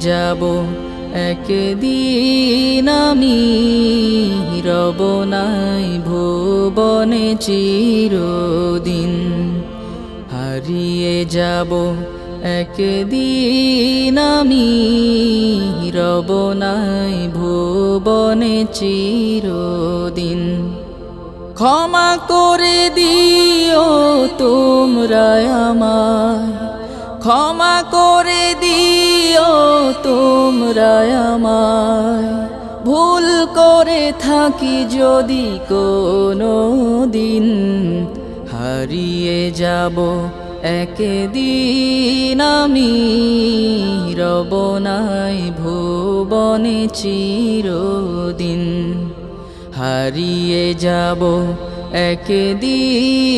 যাব একদিন আমি, রব নাই ভুবনে চিরদিন। হারিয়ে যাব একদিন আমি, রব নাই ভুবনে চিরদিন। ক্ষমা করে দিও তোমরা আমায়, ক্ষমা করে দিও তোমরা আমায়, ভুল করে থাকি যদি কোনো দিন। হারিয়ে যাব একদিন আমি, রব নাই ভুবনে চিরদিন। হারিয়ে যাব একদিন।